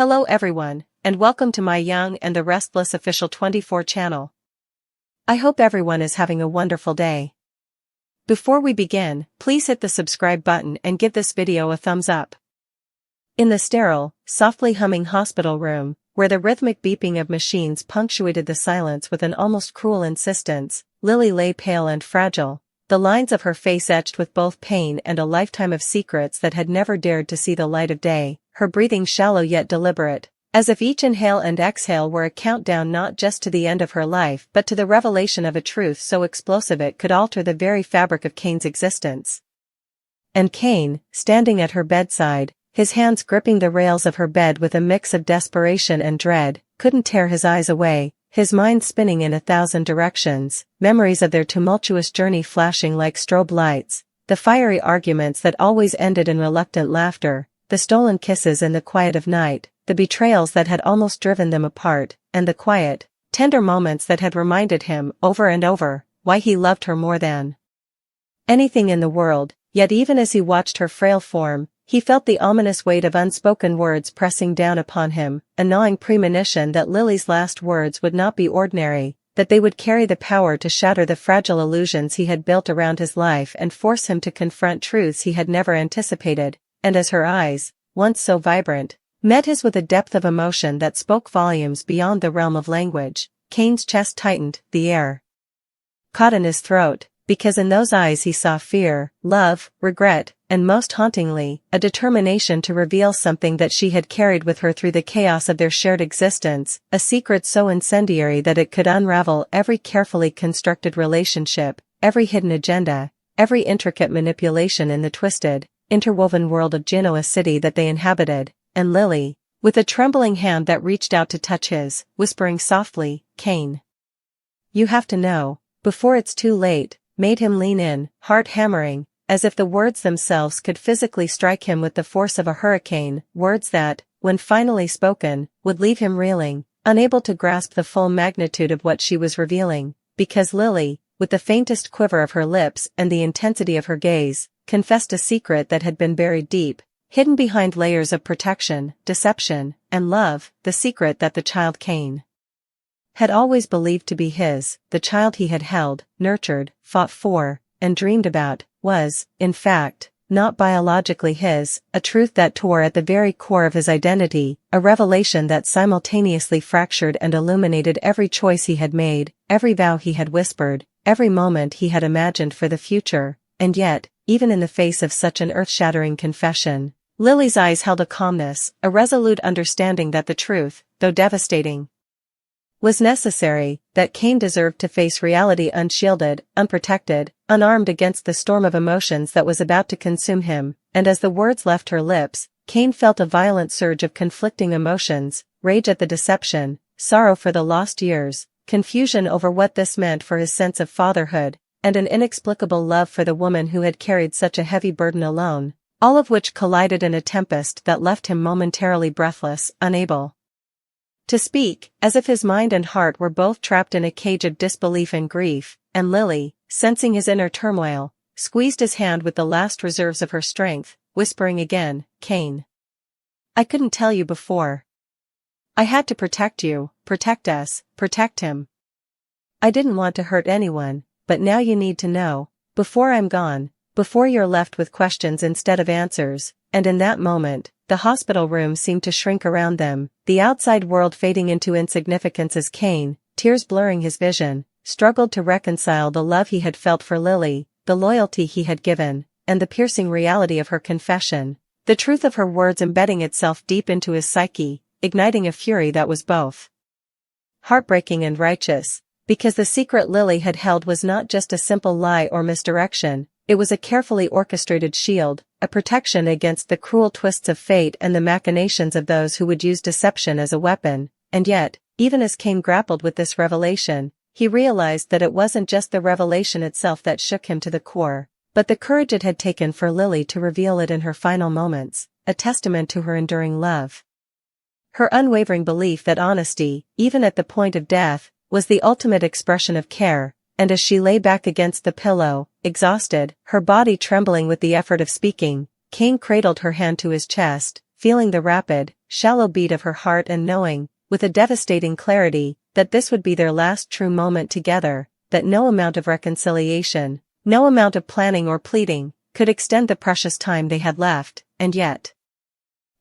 Hello everyone, and welcome to my Young and the Restless official 24 channel. I hope everyone is having a wonderful day. Before we begin, please hit the subscribe button and give this video a thumbs up. In the sterile, softly humming hospital room, where the rhythmic beeping of machines punctuated the silence with an almost cruel insistence, Lily lay pale and fragile, the lines of her face etched with both pain and a lifetime of secrets that had never dared to see the light of day, her breathing shallow yet deliberate, as if each inhale and exhale were a countdown not just to the end of her life but to the revelation of a truth so explosive it could alter the very fabric of Kane's existence. And Kane, standing at her bedside, his hands gripping the rails of her bed with a mix of desperation and dread, couldn't tear his eyes away, his mind spinning in 1,000 directions, memories of their tumultuous journey flashing like strobe lights, the fiery arguments that always ended in reluctant laughter, the stolen kisses in the quiet of night, the betrayals that had almost driven them apart, and the quiet, tender moments that had reminded him, over and over, why he loved her more than anything in the world. Yet even as he watched her frail form, he felt the ominous weight of unspoken words pressing down upon him, a gnawing premonition that Lily's last words would not be ordinary, that they would carry the power to shatter the fragile illusions he had built around his life and force him to confront truths he had never anticipated. And as her eyes, once so vibrant, met his with a depth of emotion that spoke volumes beyond the realm of language, Kane's chest tightened, the air caught in his throat, because in those eyes he saw fear, love, regret, and most hauntingly, a determination to reveal something that she had carried with her through the chaos of their shared existence, a secret so incendiary that it could unravel every carefully constructed relationship, every hidden agenda, every intricate manipulation in the twisted, interwoven world of Genoa city that they inhabited. And Lily, with a trembling hand that reached out to touch his, whispering softly, "Kane, you have to know, before it's too late," made him lean in, heart hammering, as if the words themselves could physically strike him with the force of a hurricane, words that, when finally spoken, would leave him reeling, unable to grasp the full magnitude of what she was revealing, because Lily, with the faintest quiver of her lips and the intensity of her gaze, confessed a secret that had been buried deep, hidden behind layers of protection, deception, and love, the secret that the child Kane had always believed to be his, the child he had held, nurtured, fought for, and dreamed about, was, in fact, not biologically his, a truth that tore at the very core of his identity, a revelation that simultaneously fractured and illuminated every choice he had made, every vow he had whispered, every moment he had imagined for the future. And yet, even in the face of such an earth-shattering confession, Lily's eyes held a calmness, a resolute understanding that the truth, though devastating, was necessary, that Kane deserved to face reality unshielded, unprotected, unarmed against the storm of emotions that was about to consume him. And as the words left her lips, Kane felt a violent surge of conflicting emotions, rage at the deception, sorrow for the lost years, confusion over what this meant for his sense of fatherhood, and an inexplicable love for the woman who had carried such a heavy burden alone, all of which collided in a tempest that left him momentarily breathless, unable to speak, as if his mind and heart were both trapped in a cage of disbelief and grief. And Lily, sensing his inner turmoil, squeezed his hand with the last reserves of her strength, whispering again, "Kane, I couldn't tell you before. I had to protect you, protect us, protect him. I didn't want to hurt anyone, but now you need to know, before I'm gone, before you're left with questions instead of answers." And in that moment, the hospital room seemed to shrink around them, the outside world fading into insignificance as Kane, tears blurring his vision, struggled to reconcile the love he had felt for Lily, the loyalty he had given, and the piercing reality of her confession, the truth of her words embedding itself deep into his psyche, igniting a fury that was both heartbreaking and righteous, because the secret Lily had held was not just a simple lie or misdirection. It was a carefully orchestrated shield, a protection against the cruel twists of fate and the machinations of those who would use deception as a weapon. And yet, even as Kane grappled with this revelation, he realized that it wasn't just the revelation itself that shook him to the core, but the courage it had taken for Lily to reveal it in her final moments, a testament to her enduring love. Her unwavering belief that honesty, even at the point of death, was the ultimate expression of care. And as she lay back against the pillow, exhausted, her body trembling with the effort of speaking, Kane cradled her hand to his chest, feeling the rapid, shallow beat of her heart, and knowing, with a devastating clarity, that this would be their last true moment together, that no amount of reconciliation, no amount of planning or pleading, could extend the precious time they had left, and yet.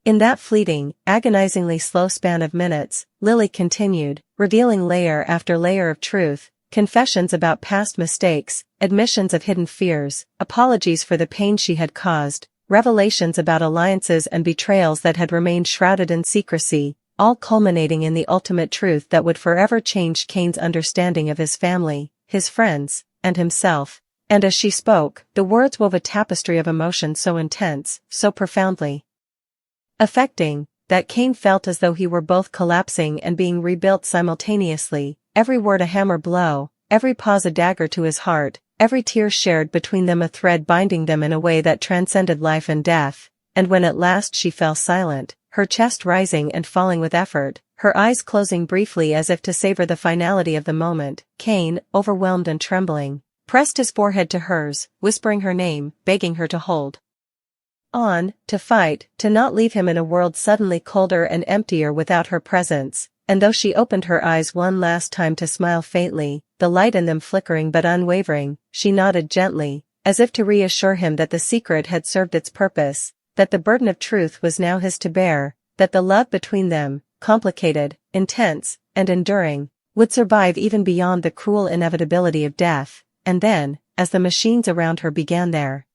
In that fleeting, agonizingly slow span of minutes, Lily continued, revealing layer after layer of truth, confessions about past mistakes, admissions of hidden fears, apologies for the pain she had caused, revelations about alliances and betrayals that had remained shrouded in secrecy, all culminating in the ultimate truth that would forever change Kane's understanding of his family, his friends, and himself. And as she spoke, the words wove a tapestry of emotion so intense, so profoundly affecting, that Kane felt as though he were both collapsing and being rebuilt simultaneously, every word a hammer blow, every pause a dagger to his heart, every tear shared between them a thread binding them in a way that transcended life and death. And when at last she fell silent, her chest rising and falling with effort, her eyes closing briefly as if to savor the finality of the moment, Kane, overwhelmed and trembling, pressed his forehead to hers, whispering her name, begging her to hold on, to fight, to not leave him in a world suddenly colder and emptier without her presence. And though she opened her eyes one last time to smile faintly, the light in them flickering but unwavering, she nodded gently, as if to reassure him that the secret had served its purpose, that the burden of truth was now his to bear, that the love between them, complicated, intense, and enduring, would survive even beyond the cruel inevitability of death. And then, as the machines around her began their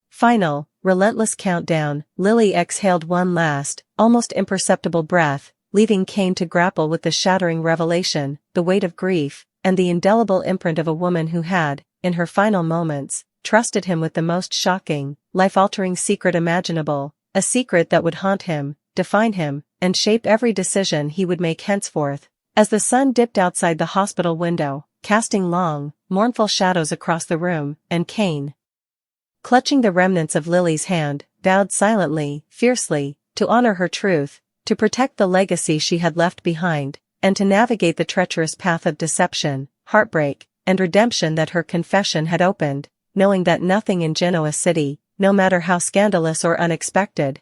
final, relentless countdown, Lily exhaled one last, almost imperceptible breath, leaving Kane to grapple with the shattering revelation, the weight of grief, and the indelible imprint of a woman who had, in her final moments, trusted him with the most shocking, life-altering secret imaginable, a secret that would haunt him, define him, and shape every decision he would make henceforth. As the sun dipped outside the hospital window, casting long, mournful shadows across the room, and Kane, clutching the remnants of Lily's hand, vowed silently, fiercely, to honor her truth, to protect the legacy she had left behind, and to navigate the treacherous path of deception, heartbreak, and redemption that her confession had opened, knowing that nothing in Genoa City, no matter how scandalous or unexpected,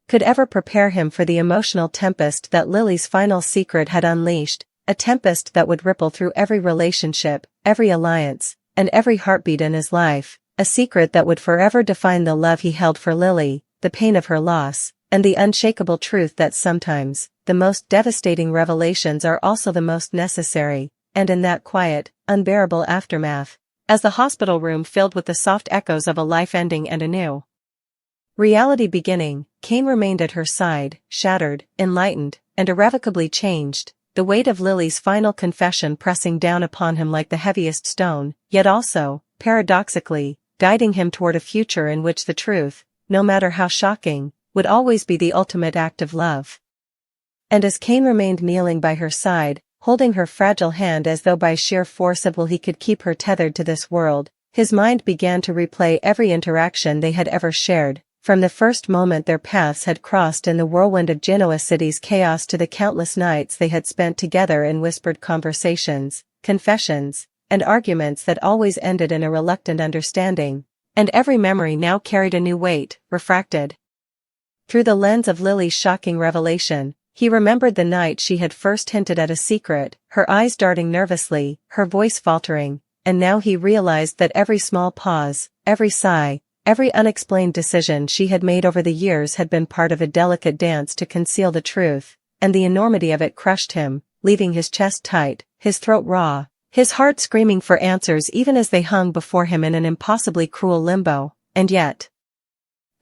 could ever prepare him for the emotional tempest that Lily's final secret had unleashed, a tempest that would ripple through every relationship, every alliance, and every heartbeat in his life, a secret that would forever define the love he held for Lily, the pain of her loss, and the unshakable truth that sometimes, the most devastating revelations are also the most necessary. And in that quiet, unbearable aftermath, as the hospital room filled with the soft echoes of a life ending and a new reality beginning, Kane remained at her side, shattered, enlightened, and irrevocably changed, the weight of Lily's final confession pressing down upon him like the heaviest stone, yet also, paradoxically, guiding him toward a future in which the truth, no matter how shocking, would always be the ultimate act of love. And as Kane remained kneeling by her side, holding her fragile hand as though by sheer force of will he could keep her tethered to this world, his mind began to replay every interaction they had ever shared, from the first moment their paths had crossed in the whirlwind of Genoa City's chaos to the countless nights they had spent together in whispered conversations, confessions, and arguments that always ended in a reluctant understanding, and every memory now carried a new weight, refracted through the lens of Lily's shocking revelation. He remembered the night she had first hinted at a secret, her eyes darting nervously, her voice faltering, and now he realized that every small pause, every sigh, every unexplained decision she had made over the years had been part of a delicate dance to conceal the truth, and the enormity of it crushed him, leaving his chest tight, his throat raw, his heart screaming for answers even as they hung before him in an impossibly cruel limbo. And yet,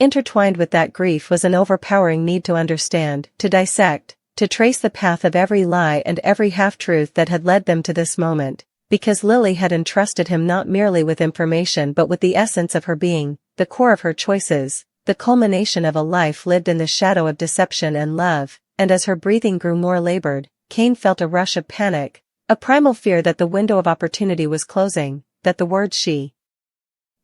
intertwined with that grief was an overpowering need to understand, to dissect, to trace the path of every lie and every half-truth that had led them to this moment, because Lily had entrusted him not merely with information but with the essence of her being, the core of her choices, the culmination of a life lived in the shadow of deception and love. And as her breathing grew more labored, Kane felt a rush of panic, a primal fear that the window of opportunity was closing, that the words she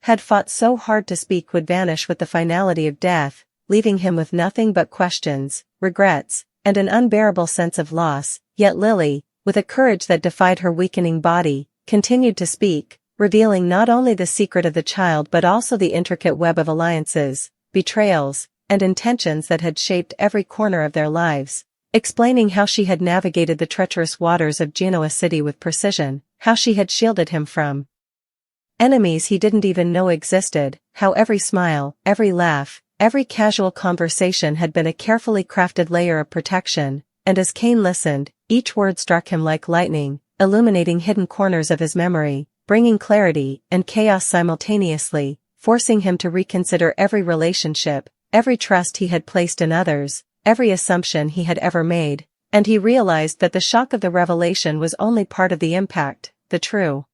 had fought so hard to speak would vanish with the finality of death, leaving him with nothing but questions, regrets, and an unbearable sense of loss. Yet Lily, with a courage that defied her weakening body, continued to speak, revealing not only the secret of the child but also the intricate web of alliances, betrayals, and intentions that had shaped every corner of their lives, explaining how she had navigated the treacherous waters of Genoa City with precision, how she had shielded him from enemies he didn't even know existed, how every smile, every laugh, every casual conversation had been a carefully crafted layer of protection, and as Kane listened, each word struck him like lightning, illuminating hidden corners of his memory, bringing clarity and chaos simultaneously, forcing him to reconsider every relationship, every trust he had placed in others, every assumption he had ever made, and he realized that the shock of the revelation was only part of the impact. The true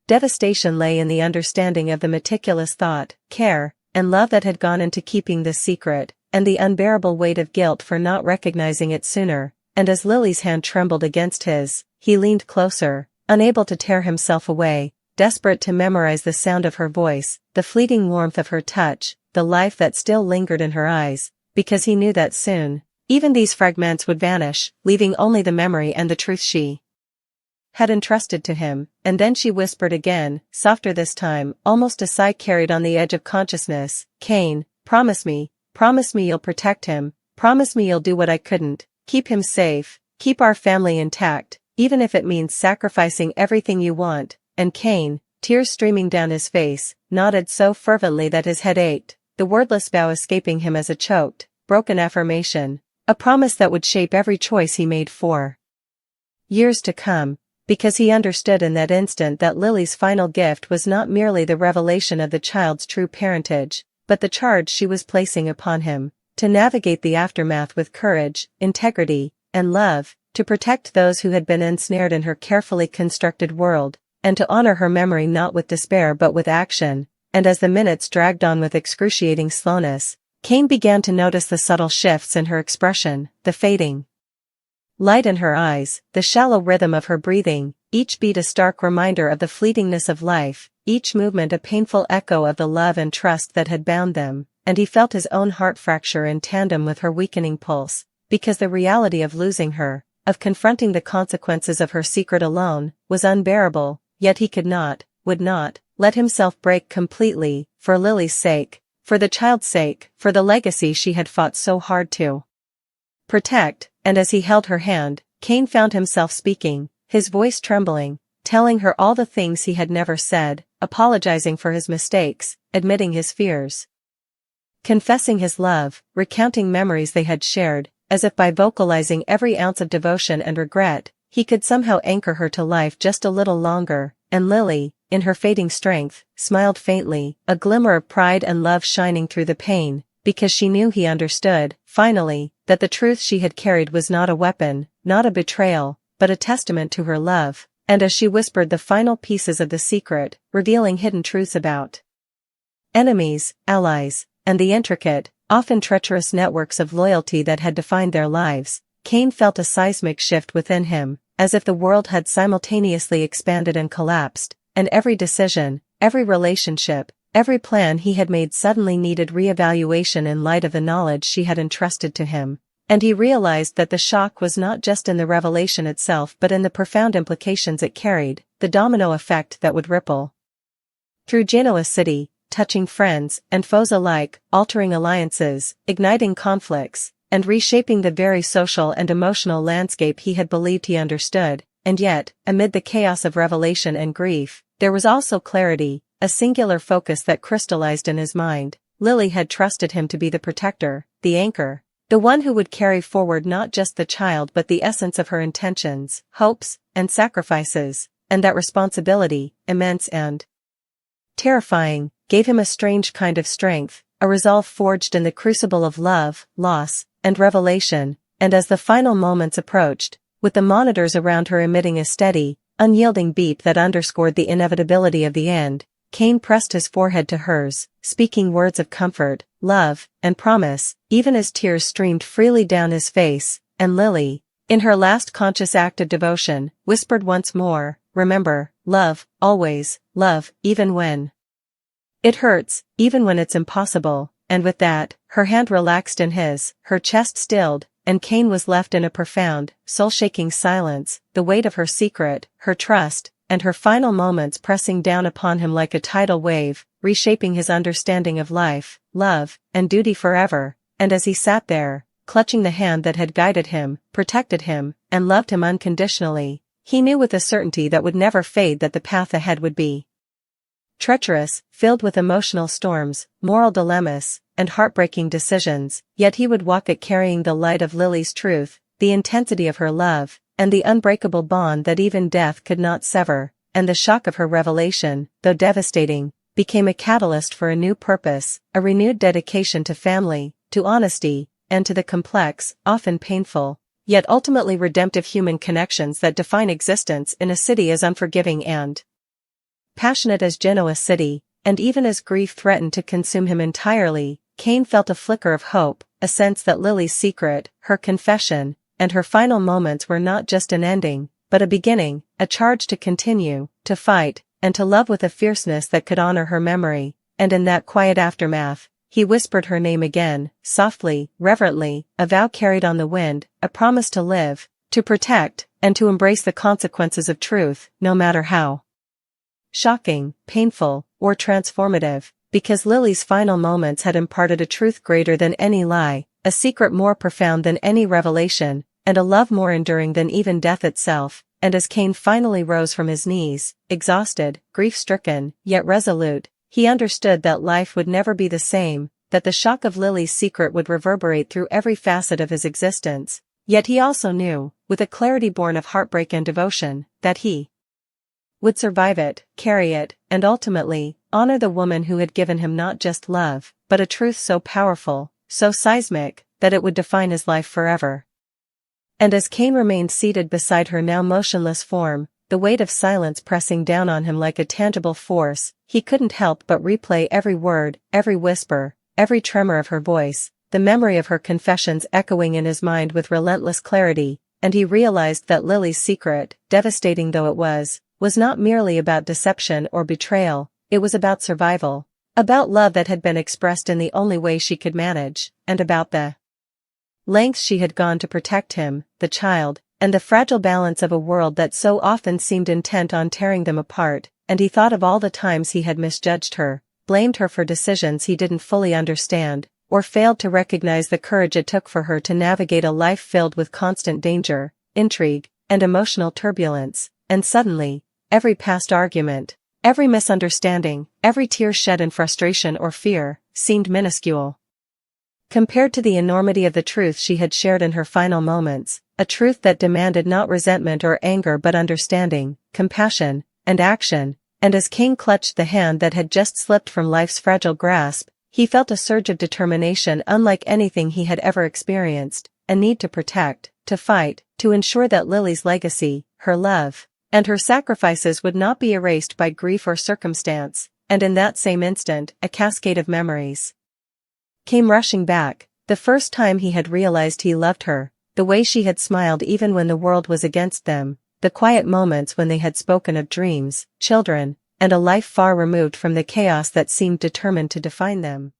devastation lay in the understanding of the meticulous thought, care, and love that had gone into keeping this secret, and the unbearable weight of guilt for not recognizing it sooner. And as Lily's hand trembled against his, he leaned closer, unable to tear himself away, desperate to memorize the sound of her voice, the fleeting warmth of her touch, the life that still lingered in her eyes, because he knew that soon, even these fragments would vanish, leaving only the memory and the truth she had entrusted to him. And then she whispered again, softer this time, almost a sigh carried on the edge of consciousness, "Kane, promise me you'll protect him, promise me you'll do what I couldn't, keep him safe, keep our family intact, even if it means sacrificing everything you want." And Kane, tears streaming down his face, nodded so fervently that his head ached, the wordless vow escaping him as a choked, broken affirmation, a promise that would shape every choice he made for years to come, because he understood in that instant that Lily's final gift was not merely the revelation of the child's true parentage, but the charge she was placing upon him, to navigate the aftermath with courage, integrity, and love, to protect those who had been ensnared in her carefully constructed world, and to honor her memory not with despair but with action. And as the minutes dragged on with excruciating slowness, Kane began to notice the subtle shifts in her expression, the fading light in her eyes, the shallow rhythm of her breathing, each beat a stark reminder of the fleetingness of life, each movement a painful echo of the love and trust that had bound them, and he felt his own heart fracture in tandem with her weakening pulse, because the reality of losing her, of confronting the consequences of her secret alone, was unbearable, yet he could not, would not, let himself break completely, for Lily's sake, for the child's sake, for the legacy she had fought so hard to protect. And as he held her hand, Kane found himself speaking, his voice trembling, telling her all the things he had never said, apologizing for his mistakes, admitting his fears, confessing his love, recounting memories they had shared, as if by vocalizing every ounce of devotion and regret, he could somehow anchor her to life just a little longer. And Lily, in her fading strength, smiled faintly, a glimmer of pride and love shining through the pain, because she knew he understood, finally, that the truth she had carried was not a weapon, not a betrayal, but a testament to her love. And as she whispered the final pieces of the secret, revealing hidden truths about enemies, allies, and the intricate, often treacherous networks of loyalty that had defined their lives, Kane felt a seismic shift within him, as if the world had simultaneously expanded and collapsed, and every decision, every relationship, every plan he had made suddenly needed re-evaluation in light of the knowledge she had entrusted to him. And he realized that the shock was not just in the revelation itself but in the profound implications it carried, the domino effect that would ripple through Genoa City, touching friends and foes alike, altering alliances, igniting conflicts, and reshaping the very social and emotional landscape he had believed he understood. And yet, amid the chaos of revelation and grief, there was also clarity, a singular focus that crystallized in his mind. Lily had trusted him to be the protector, the anchor, the one who would carry forward not just the child but the essence of her intentions, hopes, and sacrifices, and that responsibility, immense and terrifying, gave him a strange kind of strength, a resolve forged in the crucible of love, loss, and revelation. And as the final moments approached, with the monitors around her emitting a steady, unyielding beep that underscored the inevitability of the end, Kane pressed his forehead to hers, speaking words of comfort, love, and promise, even as tears streamed freely down his face. And Lily, in her last conscious act of devotion, whispered once more, "Remember, love, always, love, even when it hurts, even when it's impossible." And with that, her hand relaxed in his, her chest stilled, and Kane was left in a profound, soul-shaking silence, the weight of her secret, her trust, and her final moments pressing down upon him like a tidal wave, reshaping his understanding of life, love, and duty forever. And as he sat there, clutching the hand that had guided him, protected him, and loved him unconditionally, he knew with a certainty that would never fade that the path ahead would be treacherous, filled with emotional storms, moral dilemmas, and heartbreaking decisions, yet he would walk it carrying the light of Lily's truth, the intensity of her love, and the unbreakable bond that even death could not sever. And the shock of her revelation, though devastating, became a catalyst for a new purpose, a renewed dedication to family, to honesty, and to the complex, often painful, yet ultimately redemptive human connections that define existence in a city as unforgiving and passionate as Genoa City. And even as grief threatened to consume him entirely, Kane felt a flicker of hope, a sense that Lily's secret, her confession, and her final moments were not just an ending, but a beginning, a charge to continue, to fight, and to love with a fierceness that could honor her memory. And in that quiet aftermath, he whispered her name again, softly, reverently, a vow carried on the wind, a promise to live, to protect, and to embrace the consequences of truth, no matter how shocking, painful, or transformative, because Lily's final moments had imparted a truth greater than any lie, a secret more profound than any revelation, and a love more enduring than even death itself. And as Kane finally rose from his knees, exhausted, grief-stricken, yet resolute, he understood that life would never be the same, that the shock of Lily's secret would reverberate through every facet of his existence. Yet he also knew, with a clarity born of heartbreak and devotion, that he would survive it, carry it, and ultimately, honor the woman who had given him not just love, but a truth so powerful, so seismic, that it would define his life forever. And as Kane remained seated beside her now motionless form, the weight of silence pressing down on him like a tangible force, he couldn't help but replay every word, every whisper, every tremor of her voice, the memory of her confessions echoing in his mind with relentless clarity. And he realized that Lily's secret, devastating though it was not merely about deception or betrayal. It was about survival, about love that had been expressed in the only way she could manage, and about the lengths she had gone to protect him, the child, and the fragile balance of a world that so often seemed intent on tearing them apart. And he thought of all the times he had misjudged her, blamed her for decisions he didn't fully understand, or failed to recognize the courage it took for her to navigate a life filled with constant danger, intrigue, and emotional turbulence. And suddenly, every past argument, every misunderstanding, every tear shed in frustration or fear, seemed minuscule compared to the enormity of the truth she had shared in her final moments, a truth that demanded not resentment or anger but understanding, compassion, and action. And as Kane clutched the hand that had just slipped from life's fragile grasp, he felt a surge of determination unlike anything he had ever experienced, a need to protect, to fight, to ensure that Lily's legacy, her love, and her sacrifices would not be erased by grief or circumstance. And in that same instant, a cascade of memories came rushing back, the first time he had realized he loved her, the way she had smiled even when the world was against them, the quiet moments when they had spoken of dreams, children, and a life far removed from the chaos that seemed determined to define them.